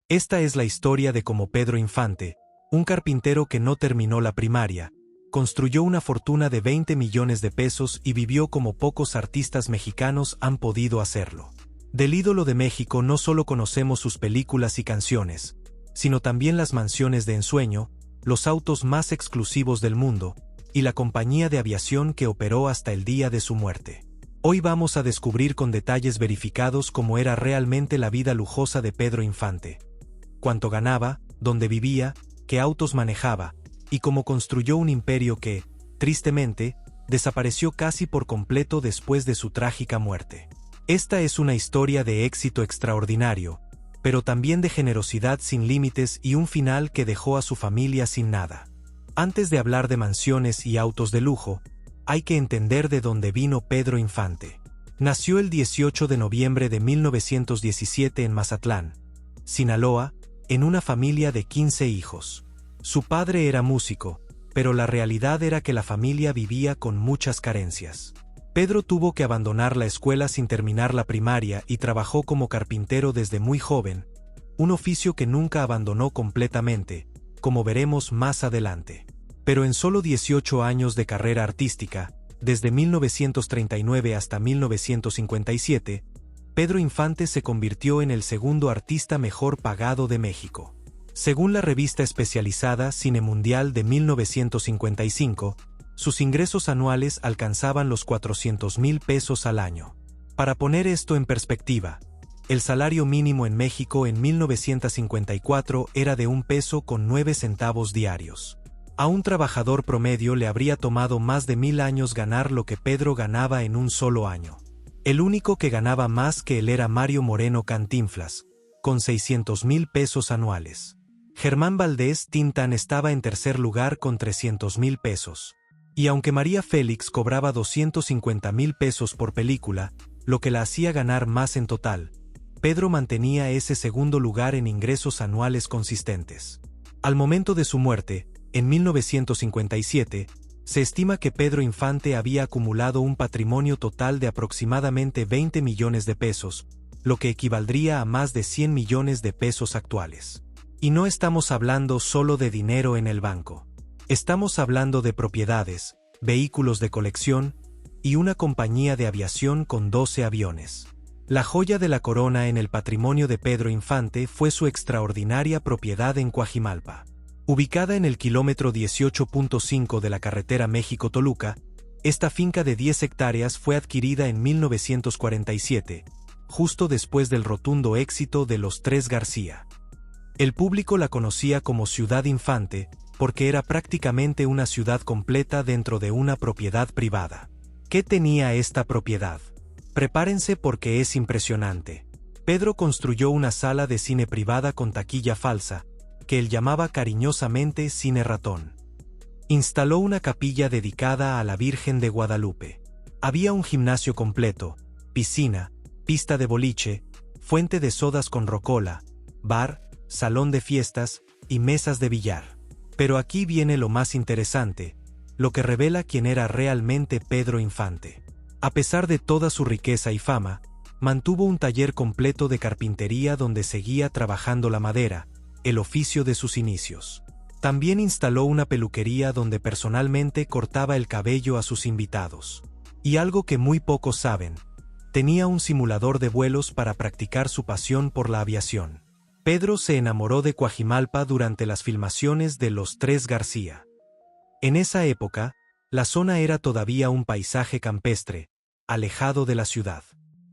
Esta es la historia de cómo Pedro Infante, un carpintero que no terminó la primaria, construyó una fortuna de 20 millones de pesos y vivió como pocos artistas mexicanos han podido hacerlo. Del ídolo de México no solo conocemos sus películas y canciones, sino también las mansiones de ensueño, los autos más exclusivos del mundo, y la compañía de aviación que operó hasta el día de su muerte. Hoy vamos a descubrir con detalles verificados cómo era realmente la vida lujosa de Pedro Infante. Cuánto ganaba, dónde vivía, qué autos manejaba, y cómo construyó un imperio que, tristemente, desapareció casi por completo después de su trágica muerte. Esta es una historia de éxito extraordinario, pero también de generosidad sin límites y un final que dejó a su familia sin nada. Antes de hablar de mansiones y autos de lujo, hay que entender de dónde vino Pedro Infante. Nació el 18 de noviembre de 1917 en Mazatlán, Sinaloa, en una familia de 15 hijos. Su padre era músico, pero la realidad era que la familia vivía con muchas carencias. Pedro tuvo que abandonar la escuela sin terminar la primaria y trabajó como carpintero desde muy joven, un oficio que nunca abandonó completamente, como veremos más adelante. Pero en solo 18 años de carrera artística, desde 1939 hasta 1957, Pedro Infante se convirtió en el segundo artista mejor pagado de México. Según la revista especializada Cine Mundial de 1955, sus ingresos anuales alcanzaban los 400,000 pesos al año. Para poner esto en perspectiva, el salario mínimo en México en 1954 era de $1.09 diarios. A un trabajador promedio le habría tomado más de 1000 años ganar lo que Pedro ganaba en un solo año. El único que ganaba más que él era Mario Moreno Cantinflas, con 600,000 pesos anuales. Germán Valdés Tintán estaba en tercer lugar con 300,000 pesos. Y aunque María Félix cobraba 250,000 pesos por película, lo que la hacía ganar más en total, Pedro mantenía ese segundo lugar en ingresos anuales consistentes. Al momento de su muerte, en 1957, se estima que Pedro Infante había acumulado un patrimonio total de aproximadamente 20 millones de pesos, lo que equivaldría a más de 100 millones de pesos actuales. Y no estamos hablando solo de dinero en el banco. Estamos hablando de propiedades, vehículos de colección y una compañía de aviación con 12 aviones. La joya de la corona en el patrimonio de Pedro Infante fue su extraordinaria propiedad en Coajimalpa. Ubicada en el kilómetro 18.5 de la carretera México-Toluca, esta finca de 10 hectáreas fue adquirida en 1947, justo después del rotundo éxito de Los Tres García. El público la conocía como Ciudad Infante, porque era prácticamente una ciudad completa dentro de una propiedad privada. ¿Qué tenía esta propiedad? Prepárense porque es impresionante. Pedro construyó una sala de cine privada con taquilla falsa, que él llamaba cariñosamente Cine Ratón. Instaló una capilla dedicada a la Virgen de Guadalupe. Había un gimnasio completo, piscina, pista de boliche, fuente de sodas con rocola, bar, salón de fiestas y mesas de billar. Pero aquí viene lo más interesante, lo que revela quién era realmente Pedro Infante. A pesar de toda su riqueza y fama, mantuvo un taller completo de carpintería donde seguía trabajando la madera, el oficio de sus inicios. También instaló una peluquería donde personalmente cortaba el cabello a sus invitados. Y algo que muy pocos saben, tenía un simulador de vuelos para practicar su pasión por la aviación. Pedro se enamoró de Coajimalpa durante las filmaciones de Los Tres García. En esa época, la zona era todavía un paisaje campestre, alejado de la ciudad.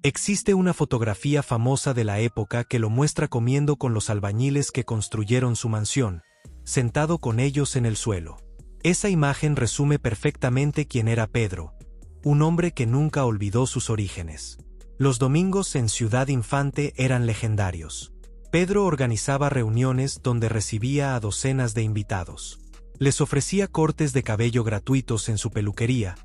Existe una fotografía famosa de la época que lo muestra comiendo con los albañiles que construyeron su mansión, sentado con ellos en el suelo. Esa imagen resume perfectamente quién era Pedro, un hombre que nunca olvidó sus orígenes. Los domingos en Ciudad Infante eran legendarios. Pedro organizaba reuniones donde recibía a docenas de invitados. Les ofrecía cortes de cabello gratuitos en su peluquería,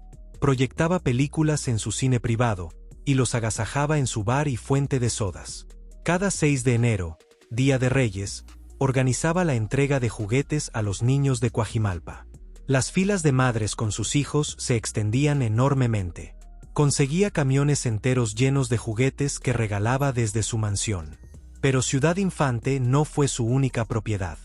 proyectaba películas en su cine privado, y los agasajaba en su bar y fuente de sodas. Cada 6 de enero, Día de Reyes, organizaba la entrega de juguetes a los niños de Coajimalpa. Las filas de madres con sus hijos se extendían enormemente. Conseguía camiones enteros llenos de juguetes que regalaba desde su mansión. Pero Ciudad Infante no fue su única propiedad.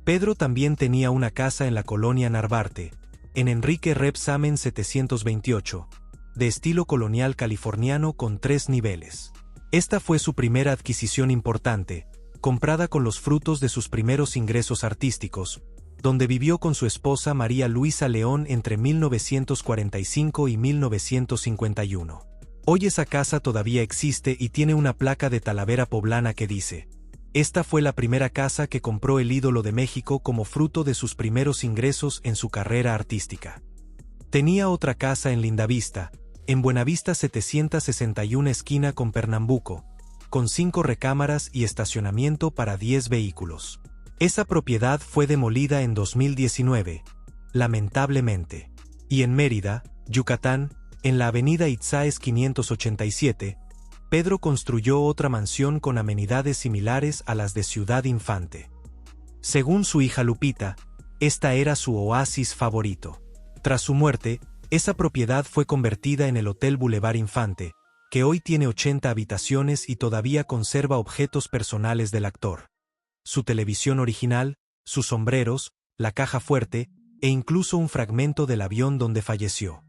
Pedro también tenía una casa en la colonia Narvarte, en Enrique Rebsamen 728, de estilo colonial californiano con 3 niveles. Esta fue su primera adquisición importante, comprada con los frutos de sus primeros ingresos artísticos, donde vivió con su esposa María Luisa León entre 1945 y 1951. Hoy esa casa todavía existe y tiene una placa de Talavera poblana que dice: esta fue la primera casa que compró el ídolo de México como fruto de sus primeros ingresos en su carrera artística. Tenía otra casa en Lindavista, en Buenavista 761 esquina con Pernambuco, con 5 recámaras y estacionamiento para 10 vehículos. Esa propiedad fue demolida en 2019, lamentablemente. Y en Mérida, Yucatán, en la avenida Itzáes 587, Pedro construyó otra mansión con amenidades similares a las de Ciudad Infante. Según su hija Lupita, esta era su oasis favorito. Tras su muerte, esa propiedad fue convertida en el Hotel Boulevard Infante, que hoy tiene 80 habitaciones y todavía conserva objetos personales del actor. Su televisión original, sus sombreros, la caja fuerte, e incluso un fragmento del avión donde falleció.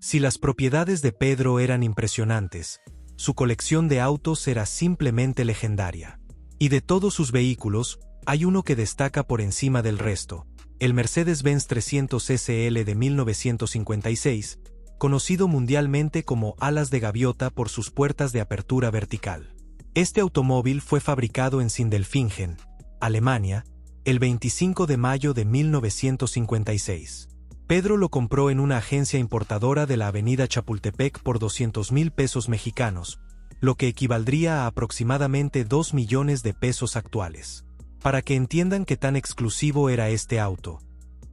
Si las propiedades de Pedro eran impresionantes, su colección de autos era simplemente legendaria. Y de todos sus vehículos, hay uno que destaca por encima del resto: el Mercedes-Benz 300 SL de 1956, conocido mundialmente como alas de gaviota por sus puertas de apertura vertical. Este automóvil fue fabricado en Sindelfingen, Alemania, el 25 de mayo de 1956. Pedro lo compró en una agencia importadora de la avenida Chapultepec por 200,000 pesos mexicanos, lo que equivaldría a aproximadamente 2 millones de pesos actuales. Para que entiendan qué tan exclusivo era este auto,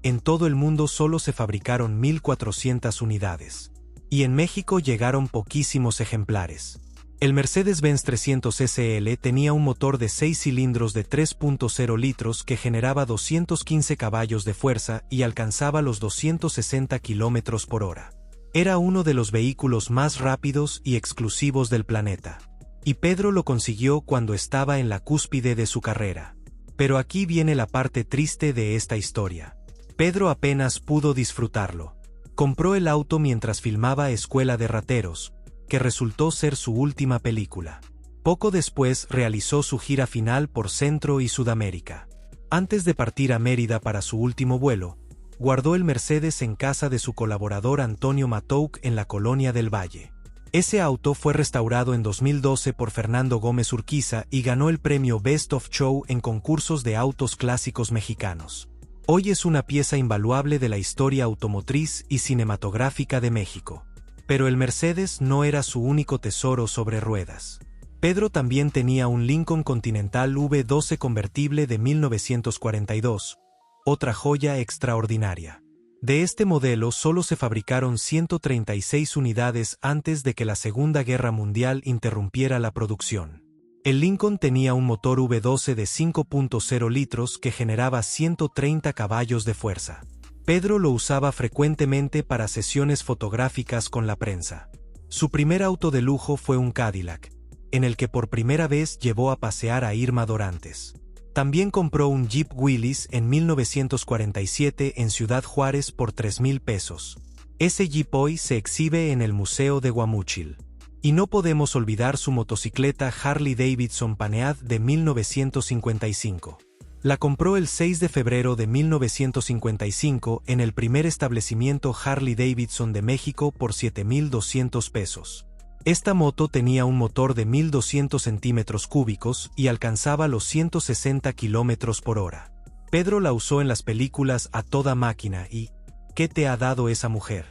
en todo el mundo solo se fabricaron 1,400 unidades. Y en México llegaron poquísimos ejemplares. El Mercedes-Benz 300 SL tenía un motor de 6 cilindros de 3.0 litros que generaba 215 caballos de fuerza y alcanzaba los 260 km por hora. Era uno de los vehículos más rápidos y exclusivos del planeta. Y Pedro lo consiguió cuando estaba en la cúspide de su carrera. Pero aquí viene la parte triste de esta historia. Pedro apenas pudo disfrutarlo. Compró el auto mientras filmaba Escuela de Rateros, que resultó ser su última película. Poco después realizó su gira final por Centro y Sudamérica. Antes de partir a Mérida para su último vuelo, guardó el Mercedes en casa de su colaborador Antonio Matouk en la Colonia del Valle. Ese auto fue restaurado en 2012 por Fernando Gómez Urquiza y ganó el premio Best of Show en concursos de autos clásicos mexicanos. Hoy es una pieza invaluable de la historia automotriz y cinematográfica de México. Pero el Mercedes no era su único tesoro sobre ruedas. Pedro también tenía un Lincoln Continental V12 convertible de 1942, otra joya extraordinaria. De este modelo solo se fabricaron 136 unidades antes de que la Segunda Guerra Mundial interrumpiera la producción. El Lincoln tenía un motor V12 de 5.0 litros que generaba 130 caballos de fuerza. Pedro lo usaba frecuentemente para sesiones fotográficas con la prensa. Su primer auto de lujo fue un Cadillac, en el que por primera vez llevó a pasear a Irma Dorantes. También compró un Jeep Willys en 1947 en Ciudad Juárez por 3,000 pesos. Ese Jeep hoy se exhibe en el Museo de Guamúchil. Y no podemos olvidar su motocicleta Harley Davidson Panead de 1955. La compró el 6 de febrero de 1955 en el primer establecimiento Harley Davidson de México por 7,200 pesos. Esta moto tenía un motor de 1,200 centímetros cúbicos y alcanzaba los 160 km por hora. Pedro la usó en las películas A Toda Máquina y ¿Qué te ha dado esa mujer?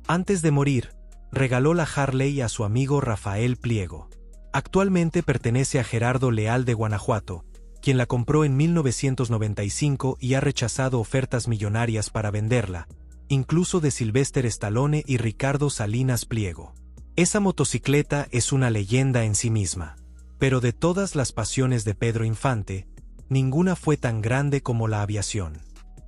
Antes de morir, regaló la Harley a su amigo Rafael Pliego. Actualmente pertenece a Gerardo Leal de Guanajuato, quien la compró en 1995 y ha rechazado ofertas millonarias para venderla, incluso de Sylvester Stallone y Ricardo Salinas Pliego. Esa motocicleta es una leyenda en sí misma. Pero de todas las pasiones de Pedro Infante, ninguna fue tan grande como la aviación.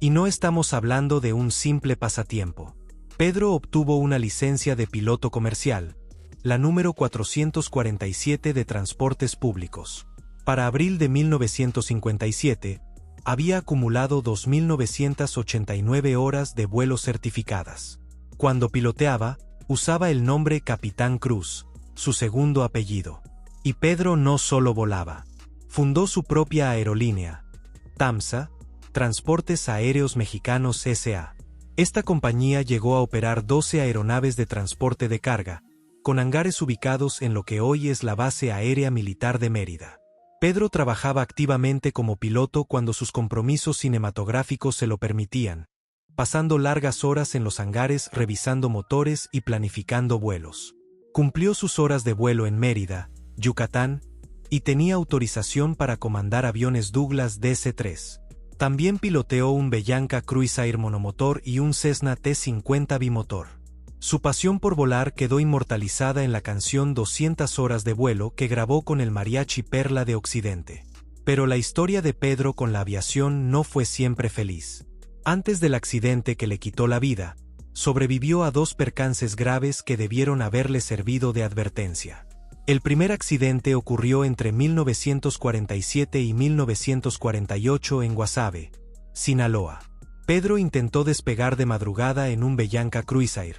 Y no estamos hablando de un simple pasatiempo. Pedro obtuvo una licencia de piloto comercial, la número 447 de Transportes Públicos. Para abril de 1957, había acumulado 2.989 horas de vuelo certificadas. Cuando piloteaba, usaba el nombre Capitán Cruz, su segundo apellido. Y Pedro no solo volaba. Fundó su propia aerolínea, TAMSA, Transportes Aéreos Mexicanos S.A. Esta compañía llegó a operar 12 aeronaves de transporte de carga, con hangares ubicados en lo que hoy es la Base Aérea Militar de Mérida. Pedro trabajaba activamente como piloto cuando sus compromisos cinematográficos se lo permitían, pasando largas horas en los hangares revisando motores y planificando vuelos. Cumplió sus horas de vuelo en Mérida, Yucatán, y tenía autorización para comandar aviones Douglas DC-3. También piloteó un Bellanca Cruisair monomotor y un Cessna T-50 bimotor. Su pasión por volar quedó inmortalizada en la canción 200 horas de vuelo que grabó con el mariachi Perla de Occidente. Pero la historia de Pedro con la aviación no fue siempre feliz. Antes del accidente que le quitó la vida, sobrevivió a 2 percances graves que debieron haberle servido de advertencia. El primer accidente ocurrió entre 1947 y 1948 en Guasave, Sinaloa. Pedro intentó despegar de madrugada en un Bellanca Cruisair,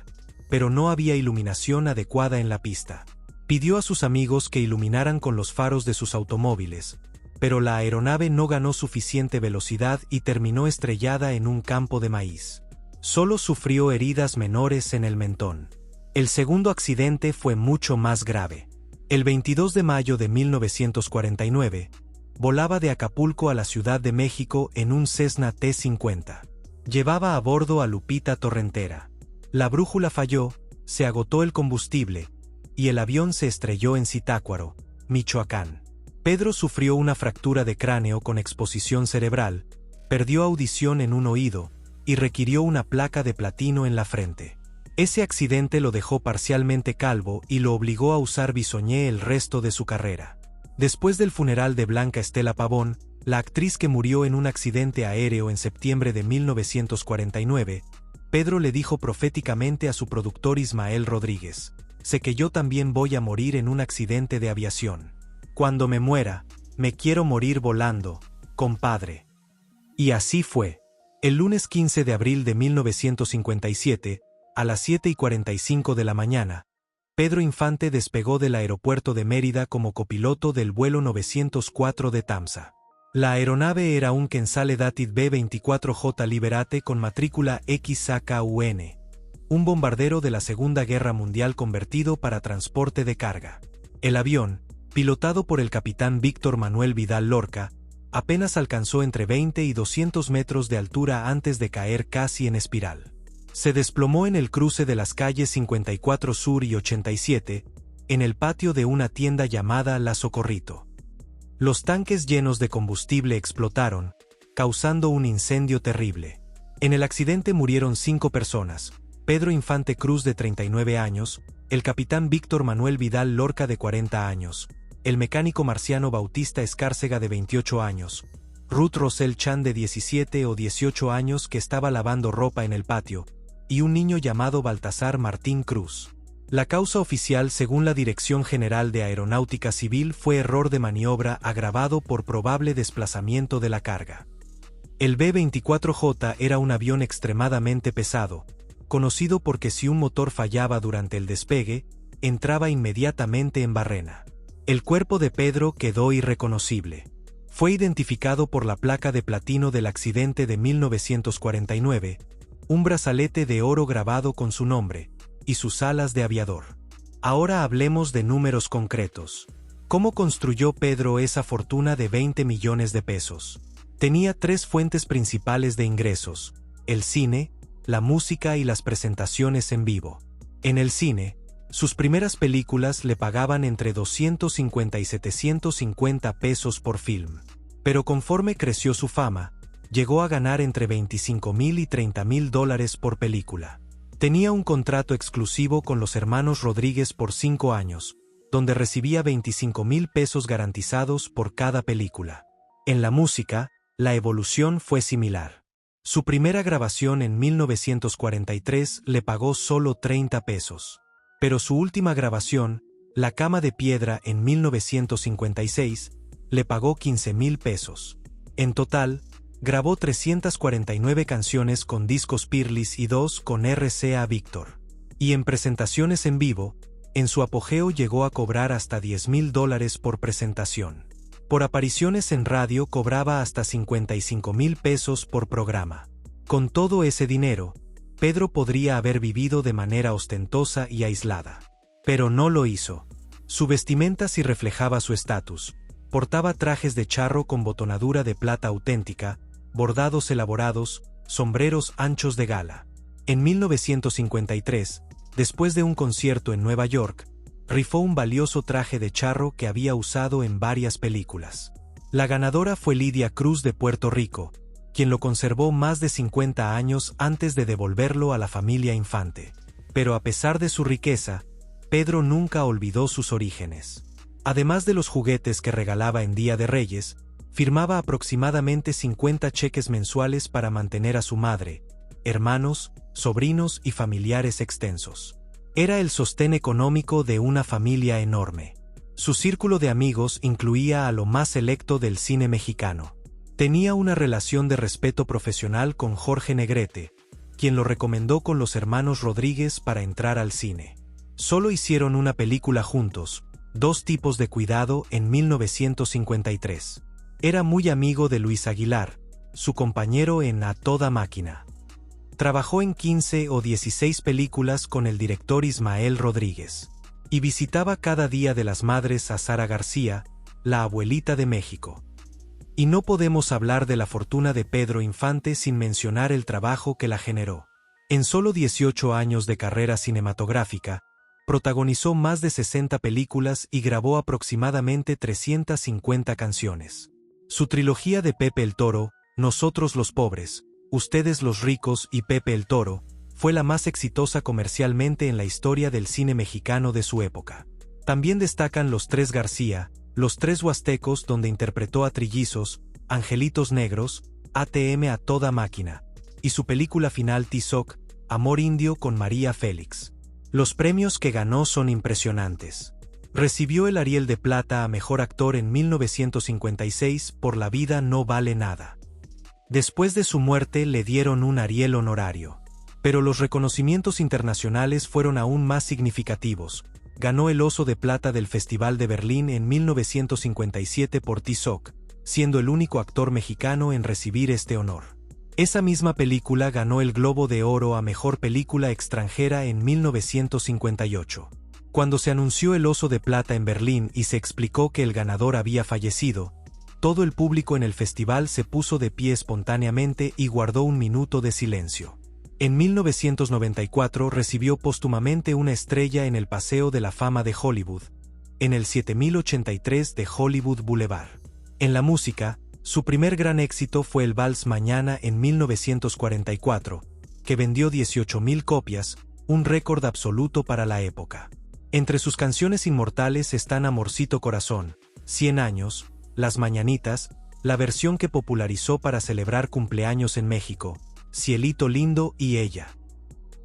pero no había iluminación adecuada en la pista. Pidió a sus amigos que iluminaran con los faros de sus automóviles, pero la aeronave no ganó suficiente velocidad y terminó estrellada en un campo de maíz. Solo sufrió heridas menores en el mentón. El segundo accidente fue mucho más grave. El 22 de mayo de 1949, volaba de Acapulco a la Ciudad de México en un Cessna T-50. Llevaba a bordo a Lupita Torrentera. La brújula falló, se agotó el combustible, y el avión se estrelló en Zitácuaro, Michoacán. Pedro sufrió una fractura de cráneo con exposición cerebral, perdió audición en un oído, y requirió una placa de platino en la frente. Ese accidente lo dejó parcialmente calvo y lo obligó a usar bisoñé el resto de su carrera. Después del funeral de Blanca Estela Pavón, la actriz que murió en un accidente aéreo en septiembre de 1949, Pedro le dijo proféticamente a su productor Ismael Rodríguez: «Sé que yo también voy a morir en un accidente de aviación. Cuando me muera, me quiero morir volando, compadre». Y así fue. El lunes 15 de abril de 1957, a las 7:45 de la mañana, Pedro Infante despegó del aeropuerto de Mérida como copiloto del vuelo 904 de TAMSA. La aeronave era un Quensale Datit B-24J Liberate con matrícula XAKUN, un bombardero de la Segunda Guerra Mundial convertido para transporte de carga. El avión, pilotado por el capitán Víctor Manuel Vidal Lorca, apenas alcanzó entre 20 y 200 metros de altura antes de caer casi en espiral. Se desplomó en el cruce de las calles 54 Sur y 87, en el patio de una tienda llamada La Socorrito. Los tanques llenos de combustible explotaron, causando un incendio terrible. En el accidente murieron 5 personas: Pedro Infante Cruz de 39 años, el capitán Víctor Manuel Vidal Lorca de 40 años, el mecánico Marciano Bautista Escárcega de 28 años, Ruth Rosel Chan de 17 o 18 años que estaba lavando ropa en el patio, y un niño llamado Baltasar Martín Cruz. La causa oficial según la Dirección General de Aeronáutica Civil fue error de maniobra agravado por probable desplazamiento de la carga. El B-24J era un avión extremadamente pesado, conocido porque si un motor fallaba durante el despegue, entraba inmediatamente en barrena. El cuerpo de Pedro quedó irreconocible. Fue identificado por la placa de platino del accidente de 1949, un brazalete de oro grabado con su nombre, y sus alas de aviador. Ahora hablemos de números concretos. ¿Cómo construyó Pedro esa fortuna de 20 millones de pesos? Tenía 3 fuentes principales de ingresos: el cine, la música y las presentaciones en vivo. En el cine, sus primeras películas le pagaban entre 250 y 750 pesos por film. Pero conforme creció su fama, llegó a ganar entre $25,000 y $30,000 por película. Tenía un contrato exclusivo con los hermanos Rodríguez por 5 años, donde recibía $25,000 pesos garantizados por cada película. En la música, la evolución fue similar. Su primera grabación en 1943 le pagó solo 30 pesos. Pero su última grabación, La Cama de Piedra en 1956, le pagó 15,000 pesos. En total, grabó 349 canciones con discos Peerless y 2 con RCA Victor. Y en presentaciones en vivo, en su apogeo llegó a cobrar hasta $10,000 por presentación. Por apariciones en radio cobraba hasta 55,000 pesos por programa. Con todo ese dinero, Pedro podría haber vivido de manera ostentosa y aislada. Pero no lo hizo. Su vestimenta sí reflejaba su estatus. Portaba trajes de charro con botonadura de plata auténtica, bordados elaborados, sombreros anchos de gala. En 1953, después de un concierto en Nueva York, rifó un valioso traje de charro que había usado en varias películas. La ganadora fue Lidia Cruz de Puerto Rico, quien lo conservó más de 50 años antes de devolverlo a la familia Infante. Pero a pesar de su riqueza, Pedro nunca olvidó sus orígenes. Además de los juguetes que regalaba en Día de Reyes, firmaba aproximadamente 50 cheques mensuales para mantener a su madre, hermanos, sobrinos y familiares extensos. Era el sostén económico de una familia enorme. Su círculo de amigos incluía a lo más selecto del cine mexicano. Tenía una relación de respeto profesional con Jorge Negrete, quien lo recomendó con los hermanos Rodríguez para entrar al cine. Solo hicieron una película juntos, Dos tipos de cuidado, en 1953. Era muy amigo de Luis Aguilar, su compañero en A Toda Máquina. Trabajó en 15 o 16 películas con el director Ismael Rodríguez. Y visitaba cada Día de las Madres a Sara García, la abuelita de México. Y no podemos hablar de la fortuna de Pedro Infante sin mencionar el trabajo que la generó. En solo 18 años de carrera cinematográfica, protagonizó más de 60 películas y grabó aproximadamente 350 canciones. Su trilogía de Pepe el Toro, Nosotros los pobres, Ustedes los ricos y Pepe el Toro, fue la más exitosa comercialmente en la historia del cine mexicano de su época. También destacan Los Tres García, Los Tres Huastecos, donde interpretó a trillizos, Angelitos Negros, ATM a Toda Máquina, y su película final Tizoc, Amor Indio con María Félix. Los premios que ganó son impresionantes. Recibió el Ariel de Plata a Mejor Actor en 1956 por La vida no vale nada. Después de su muerte le dieron un Ariel honorario. Pero los reconocimientos internacionales fueron aún más significativos. Ganó el Oso de Plata del Festival de Berlín en 1957 por Tizoc, siendo el único actor mexicano en recibir este honor. Esa misma película ganó el Globo de Oro a Mejor Película Extranjera en 1958. Cuando se anunció el Oso de Plata en Berlín y se explicó que el ganador había fallecido, todo el público en el festival se puso de pie espontáneamente y guardó un minuto de silencio. En 1994 recibió póstumamente una estrella en el Paseo de la Fama de Hollywood, en el 7083 de Hollywood Boulevard. En la música, su primer gran éxito fue el Vals Mañana en 1944, que vendió 18,000 copias, un récord absoluto para la época. Entre sus canciones inmortales están Amorcito Corazón, 100 años, Las Mañanitas, la versión que popularizó para celebrar cumpleaños en México, Cielito Lindo y Ella.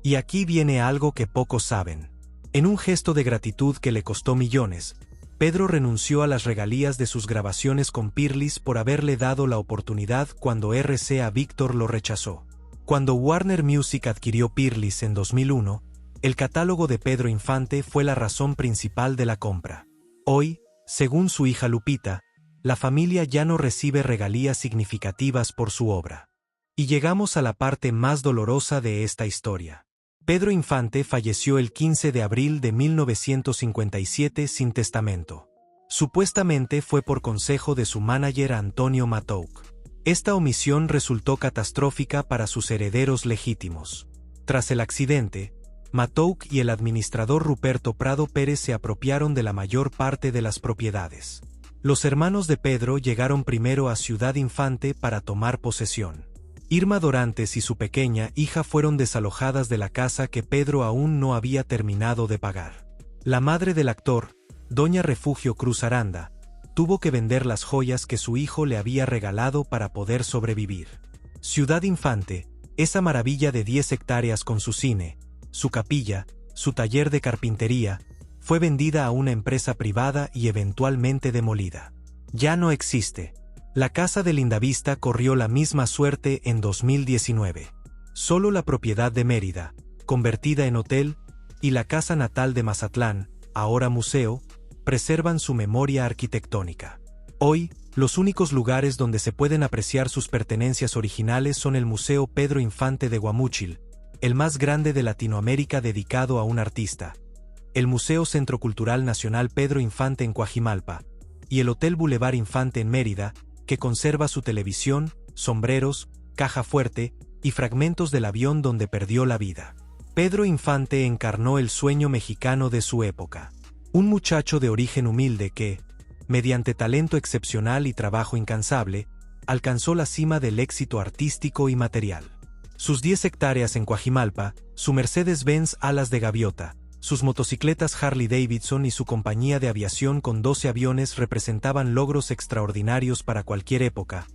Y aquí viene algo que pocos saben. En un gesto de gratitud que le costó millones, Pedro renunció a las regalías de sus grabaciones con Peerless por haberle dado la oportunidad cuando RCA Victor lo rechazó. Cuando Warner Music adquirió Peerless en 2001, el catálogo de Pedro Infante fue la razón principal de la compra. Hoy, según su hija Lupita, la familia ya no recibe regalías significativas por su obra. Y llegamos a la parte más dolorosa de esta historia. Pedro Infante falleció el 15 de abril de 1957 sin testamento. Supuestamente fue por consejo de su manager Antonio Matouk. Esta omisión resultó catastrófica para sus herederos legítimos. Tras el accidente, Matouk y el administrador Ruperto Prado Pérez se apropiaron de la mayor parte de las propiedades. Los hermanos de Pedro llegaron primero a Ciudad Infante para tomar posesión. Irma Dorantes y su pequeña hija fueron desalojadas de la casa que Pedro aún no había terminado de pagar. La madre del actor, doña Refugio Cruz Aranda, tuvo que vender las joyas que su hijo le había regalado para poder sobrevivir. Ciudad Infante, esa maravilla de 10 hectáreas con su cine, su capilla, su taller de carpintería, fue vendida a una empresa privada y eventualmente demolida. ya no existe. La Casa de Lindavista corrió la misma suerte en 2019. Solo la propiedad de Mérida, convertida en hotel, y la casa natal de Mazatlán, ahora museo, preservan su memoria arquitectónica. Hoy, los únicos lugares donde se pueden apreciar sus pertenencias originales son el Museo Pedro Infante de Guamúchil, el más grande de Latinoamérica dedicado a un artista, el Museo Centro Cultural Nacional Pedro Infante en Coajimalpa, y el Hotel Boulevard Infante en Mérida, que conserva su televisión, sombreros, caja fuerte y fragmentos del avión donde perdió la vida. Pedro Infante encarnó el sueño mexicano de su época. Un muchacho de origen humilde que, mediante talento excepcional y trabajo incansable, alcanzó la cima del éxito artístico y material. Sus 10 hectáreas en Coajimalpa, su Mercedes-Benz alas de gaviota, sus motocicletas Harley-Davidson y su compañía de aviación con 12 aviones representaban logros extraordinarios para cualquier época,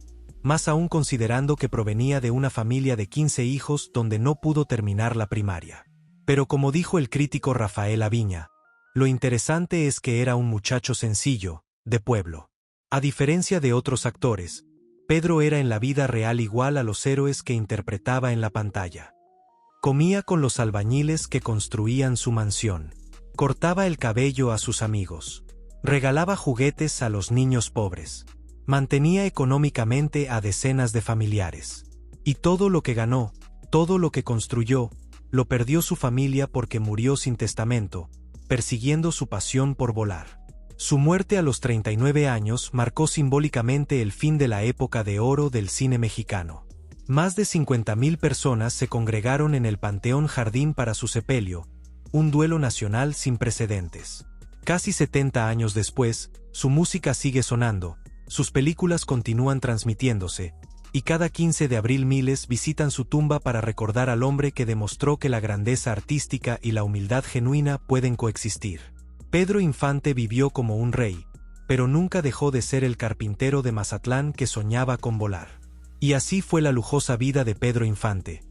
más aún considerando que provenía de una familia de 15 hijos donde no pudo terminar la primaria. Pero como dijo el crítico Rafael Aviña, lo interesante es que era un muchacho sencillo, de pueblo. A diferencia de otros actores, Pedro era en la vida real igual a los héroes que interpretaba en la pantalla. Comía con los albañiles que construían su mansión. Cortaba el cabello a sus amigos. Regalaba juguetes a los niños pobres. Mantenía económicamente a decenas de familiares. Y todo lo que ganó, todo lo que construyó, lo perdió su familia porque murió sin testamento, persiguiendo su pasión por volar. Su muerte a los 39 años marcó simbólicamente el fin de la época de oro del cine mexicano. Más de 50,000 personas se congregaron en el Panteón Jardín para su sepelio, un duelo nacional sin precedentes. Casi 70 años después, su música sigue sonando, sus películas continúan transmitiéndose, y cada 15 de abril miles visitan su tumba para recordar al hombre que demostró que la grandeza artística y la humildad genuina pueden coexistir. Pedro Infante vivió como un rey, pero nunca dejó de ser el carpintero de Mazatlán que soñaba con volar. Y así fue la lujosa vida de Pedro Infante.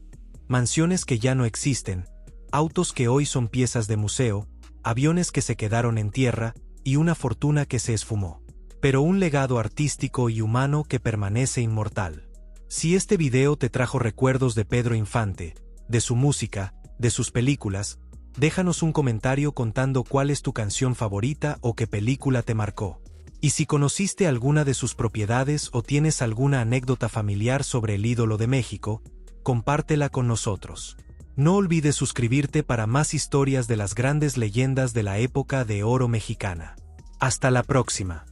Mansiones que ya no existen, autos que hoy son piezas de museo, aviones que se quedaron en tierra, y una fortuna que se esfumó. Pero un legado artístico y humano que permanece inmortal. Si este video te trajo recuerdos de Pedro Infante, de su música, de sus películas, déjanos un comentario contando cuál es tu canción favorita o qué película te marcó. Y si conociste alguna de sus propiedades o tienes alguna anécdota familiar sobre el ídolo de México, compártela con nosotros. No olvides suscribirte para más historias de las grandes leyendas de la época de oro mexicana. Hasta la próxima.